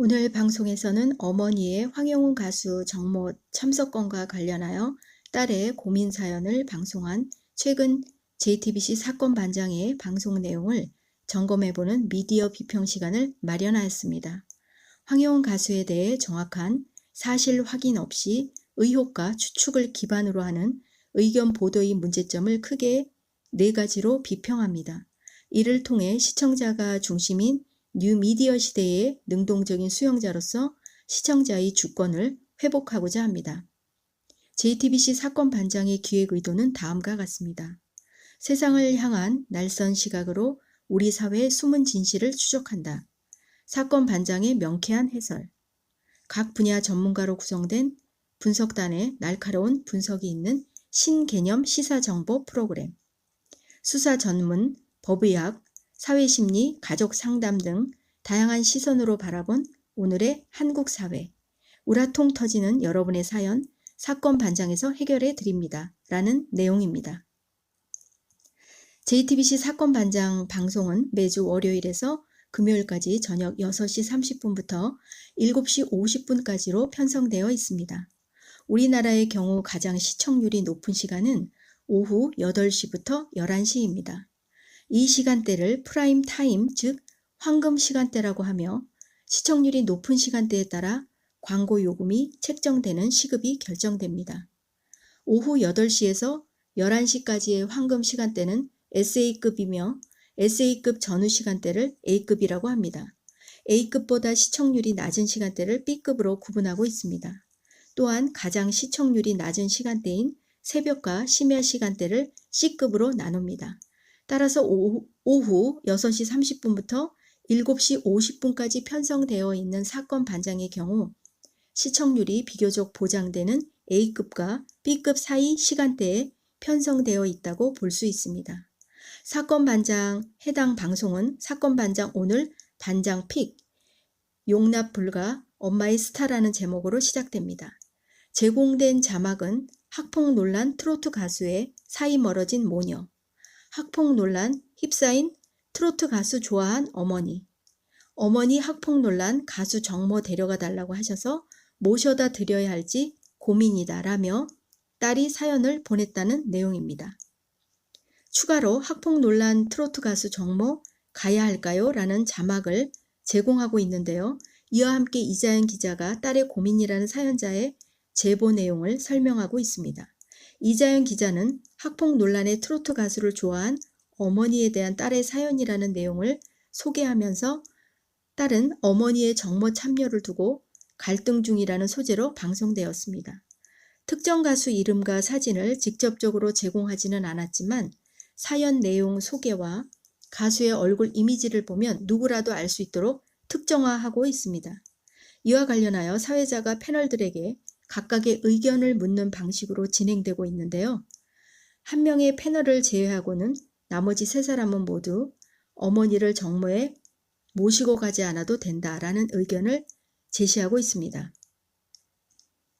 오늘 방송에서는 어머니의 황영훈 가수 정모 참석건과 관련하여 딸의 고민 사연을 방송한 최근 JTBC 사건 반장의 방송 내용을 점검해보는 미디어 비평 시간을 마련하였습니다. 황영훈 가수에 대해 정확한 사실 확인 없이 의혹과 추측을 기반으로 하는 의견 보도의 문제점을 크게 4가지로 비평합니다. 이를 통해 시청자가 중심인 뉴미디어 시대의 능동적인 수용자로서 시청자의 주권을 회복하고자 합니다. JTBC 사건 반장의 기획 의도는 다음과 같습니다. 세상을 향한 날선 시각으로 우리 사회의 숨은 진실을 추적한다. 사건 반장의 명쾌한 해설. 각 분야 전문가로 구성된 분석단의 날카로운 분석이 있는 신개념 시사정보 프로그램. 수사 전문, 법의학, 사회심리, 가족상담 등 다양한 시선으로 바라본 오늘의 한국 사회. 우라통 터지는 여러분의 사연, 사건 반장에서 해결해 드립니다. 라는 내용입니다. JTBC 사건 반장 방송은 매주 월요일에서 금요일까지 저녁 6시 30분부터 7시 50분까지로 편성되어 있습니다. 우리나라의 경우 가장 시청률이 높은 시간은 오후 8시부터 11시입니다. 이 시간대를 프라임 타임, 즉 황금 시간대라고 하며 시청률이 높은 시간대에 따라 광고 요금이 책정되는 시급이 결정됩니다. 오후 8시에서 11시까지의 황금 시간대는 SA급이며 SA급 전후 시간대를 A급이라고 합니다. A급보다 시청률이 낮은 시간대를 B급으로 구분하고 있습니다. 또한 가장 시청률이 낮은 시간대인 새벽과 심야 시간대를 C급으로 나눕니다. 따라서 오후 6시 30분부터 7시 50분까지 편성되어 있는 사건 반장의 경우 시청률이 비교적 보장되는 A급과 B급 사이 시간대에 편성되어 있다고 볼 수 있습니다. 사건 반장 해당 방송은 사건 반장 오늘 반장 픽 용납 불가 엄마의 스타라는 제목으로 시작됩니다. 제공된 자막은 학폭 논란 트로트 가수의 사이 멀어진 모녀, 학폭 논란 휩싸인 트로트 가수 좋아한 어머니, 어머니 학폭 논란 가수 정모 데려가 달라고 하셔서 모셔다 드려야 할지 고민이다 라며 딸이 사연을 보냈다는 내용입니다. 추가로 학폭 논란 트로트 가수 정모 가야 할까요? 라는 자막을 제공하고 있는데요. 이와 함께 이자연 기자가 딸의 고민이라는 사연자의 제보 내용을 설명하고 있습니다. 이자연 기자는 학폭 논란의 트로트 가수를 좋아한 어머니에 대한 딸의 사연이라는 내용을 소개하면서 딸은 어머니의 정모 참여를 두고 갈등 중이라는 소재로 방송되었습니다. 특정 가수 이름과 사진을 직접적으로 제공하지는 않았지만 사연 내용 소개와 가수의 얼굴 이미지를 보면 누구라도 알 수 있도록 특정화하고 있습니다. 이와 관련하여 사회자가 패널들에게 각각의 의견을 묻는 방식으로 진행되고 있는데요. 한 명의 패널을 제외하고는 나머지 3사람은 모두 어머니를 정모에 모시고 가지 않아도 된다라는 의견을 제시하고 있습니다.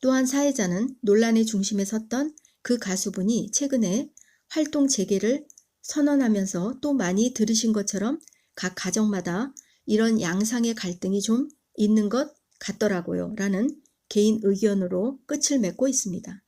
또한 사회자는 논란의 중심에 섰던 그 가수분이 최근에 활동 재개를 선언하면서 또 많이 들으신 것처럼 각 가정마다 이런 양상의 갈등이 좀 있는 것 같더라고요 라는 개인 의견으로 끝을 맺고 있습니다.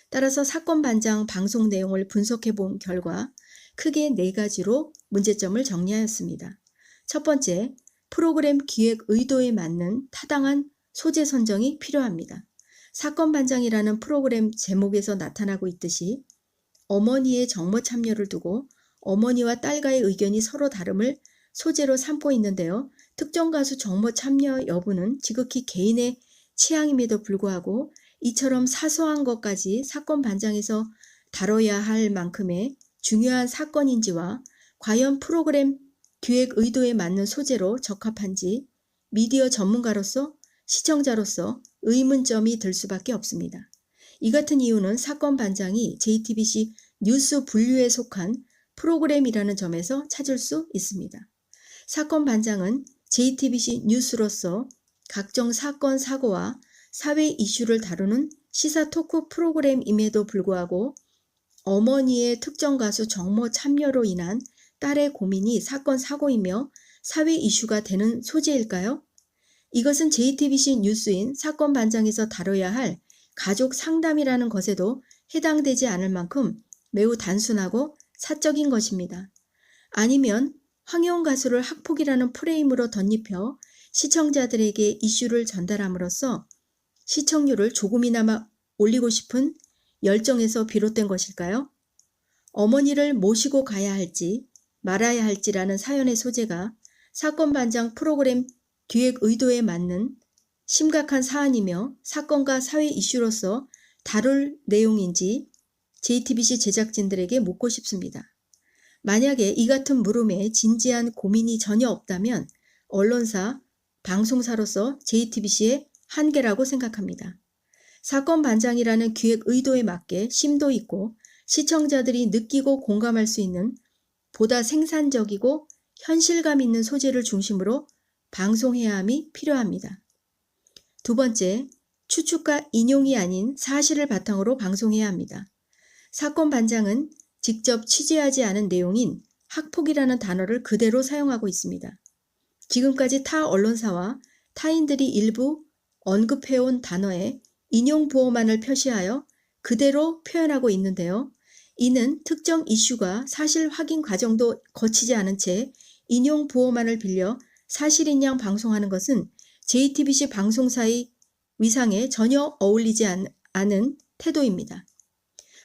따라서 사건 반장 방송 내용을 분석해 본 결과 크게 4가지로 문제점을 정리하였습니다. 첫 번째, 프로그램 기획 의도에 맞는 타당한 소재 선정이 필요합니다. 사건 반장이라는 프로그램 제목에서 나타나고 있듯이 어머니의 정모 참여를 두고 어머니와 딸과의 의견이 서로 다름을 소재로 삼고 있는데요. 특정 가수 정모 참여 여부는 지극히 개인의 취향임에도 불구하고 이처럼 사소한 것까지 사건 반장에서 다뤄야 할 만큼의 중요한 사건인지와 과연 프로그램 기획 의도에 맞는 소재로 적합한지 미디어 전문가로서 시청자로서 의문점이 들 수밖에 없습니다. 이 같은 이유는 사건 반장이 JTBC 뉴스 분류에 속한 프로그램이라는 점에서 찾을 수 있습니다. 사건 반장은 JTBC 뉴스로서 각종 사건, 사고와 사회 이슈를 다루는 시사 토크 프로그램임에도 불구하고 어머니의 특정 가수 정모 참여로 인한 딸의 고민이 사건, 사고이며 사회 이슈가 되는 소재일까요? 이것은 JTBC 뉴스인 사건 반장에서 다뤄야 할 가족 상담이라는 것에도 해당되지 않을 만큼 매우 단순하고 사적인 것입니다. 아니면 황혜원 가수를 학폭이라는 프레임으로 덧입혀 시청자들에게 이슈를 전달함으로써 시청률을 조금이나마 올리고 싶은 열정에서 비롯된 것일까요? 어머니를 모시고 가야 할지 말아야 할지라는 사연의 소재가 사건 반장 프로그램 기획 의도에 맞는 심각한 사안이며 사건과 사회 이슈로서 다룰 내용인지 JTBC 제작진들에게 묻고 싶습니다. 만약에 이 같은 물음에 진지한 고민이 전혀 없다면 언론사, 방송사로서 JTBC의 한계라고 생각합니다. 사건 반장이라는 기획 의도에 맞게 심도 있고 시청자들이 느끼고 공감할 수 있는 보다 생산적이고 현실감 있는 소재를 중심으로 방송해야 함이 필요합니다. 두 번째, 추측과 인용이 아닌 사실을 바탕으로 방송해야 합니다. 사건 반장은 직접 취재하지 않은 내용인 학폭이라는 단어를 그대로 사용하고 있습니다. 지금까지 타 언론사와 타인들이 일부 언급해온 단어에 인용 부호만을 표시하여 그대로 표현하고 있는데요. 이는 특정 이슈가 사실 확인 과정도 거치지 않은 채 인용 부호만을 빌려 사실인 양 방송하는 것은 JTBC 방송사의 위상에 전혀 어울리지 않은 태도입니다.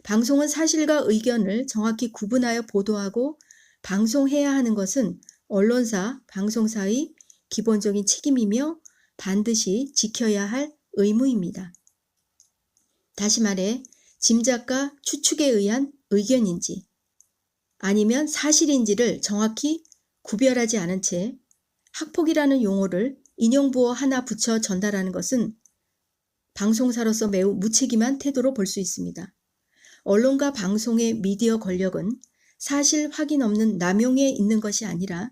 방송은 사실과 의견을 정확히 구분하여 보도하고 방송해야 하는 것은 언론사, 방송사의 기본적인 책임이며 반드시 지켜야 할 의무입니다. 다시 말해 짐작과 추측에 의한 의견인지 아니면 사실인지를 정확히 구별하지 않은 채 학폭이라는 용어를 인용부호 하나 붙여 전달하는 것은 방송사로서 매우 무책임한 태도로 볼 수 있습니다. 언론과 방송의 미디어 권력은 사실 확인 없는 남용에 있는 것이 아니라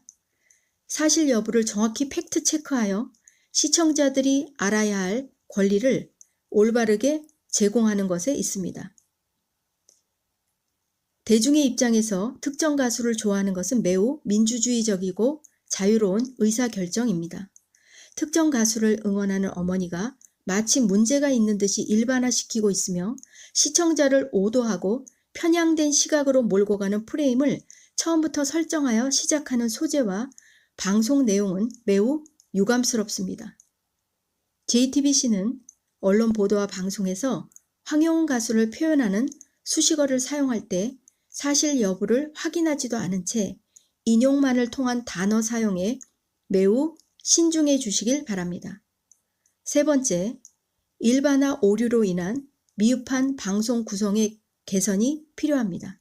사실 여부를 정확히 팩트 체크하여 시청자들이 알아야 할 권리를 올바르게 제공하는 것에 있습니다. 대중의 입장에서 특정 가수를 좋아하는 것은 매우 민주주의적이고 자유로운 의사결정입니다. 특정 가수를 응원하는 어머니가 마치 문제가 있는 듯이 일반화시키고 있으며 시청자를 오도하고 편향된 시각으로 몰고 가는 프레임을 처음부터 설정하여 시작하는 소재와 방송 내용은 매우 유감스럽습니다. JTBC는 언론 보도와 방송에서 황혜원 가수를 표현하는 수식어를 사용할 때 사실 여부를 확인하지도 않은 채 인용만을 통한 단어 사용에 매우 신중해 주시길 바랍니다. 세 번째, 일반화 오류로 인한 미흡한 방송 구성의 개선이 필요합니다.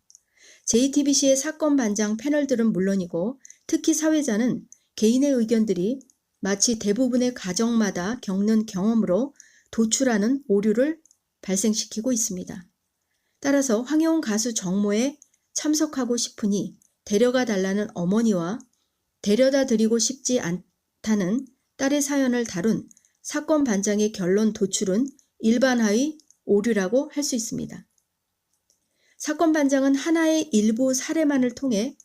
JTBC의 사건 반장 패널들은 물론이고 특히 사회자는 개인의 의견들이 마치 대부분의 가정마다 겪는 경험으로 도출하는 오류를 발생시키고 있습니다. 따라서 황혜원 가수 정모에 참석하고 싶으니 데려가 달라는 어머니와 데려다 드리고 싶지 않다는 딸의 사연을 다룬 사건 반장의 결론 도출은 일반화의 오류라고 할 수 있습니다. 사건 반장은 하나의 일부 사례만을 통해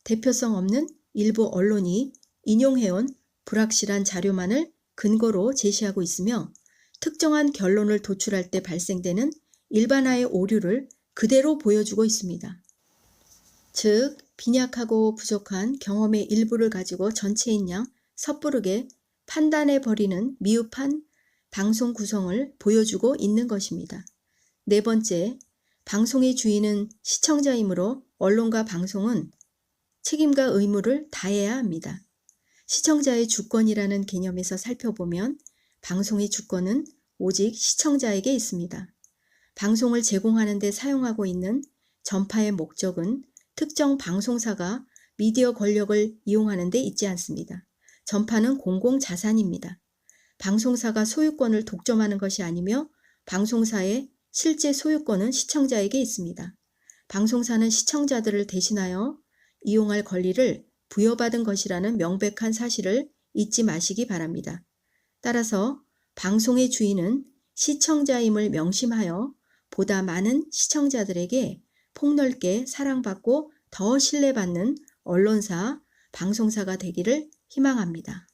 대표성 없는 일부 언론이 인용해온 불확실한 자료만을 근거로 제시하고 있으며 특정한 결론을 도출할 때 발생되는 일반화의 오류를 그대로 보여주고 있습니다. 즉, 빈약하고 부족한 경험의 일부를 가지고 전체인 양 섣부르게 판단해버리는 미흡한 방송 구성을 보여주고 있는 것입니다. 네 번째, 방송의 주인은 시청자이므로 언론과 방송은 책임과 의무를 다해야 합니다. 시청자의 주권이라는 개념에서 살펴보면 방송의 주권은 오직 시청자에게 있습니다. 방송을 제공하는 데 사용하고 있는 전파의 목적은 특정 방송사가 미디어 권력을 이용하는 데 있지 않습니다. 전파는 공공자산입니다. 방송사가 소유권을 독점하는 것이 아니며 방송사의 실제 소유권은 시청자에게 있습니다. 방송사는 시청자들을 대신하여 이용할 권리를 부여받은 것이라는 명백한 사실을 잊지 마시기 바랍니다. 따라서 방송의 주인은 시청자임을 명심하여 보다 많은 시청자들에게 폭넓게 사랑받고 더 신뢰받는 언론사, 방송사가 되기를 희망합니다.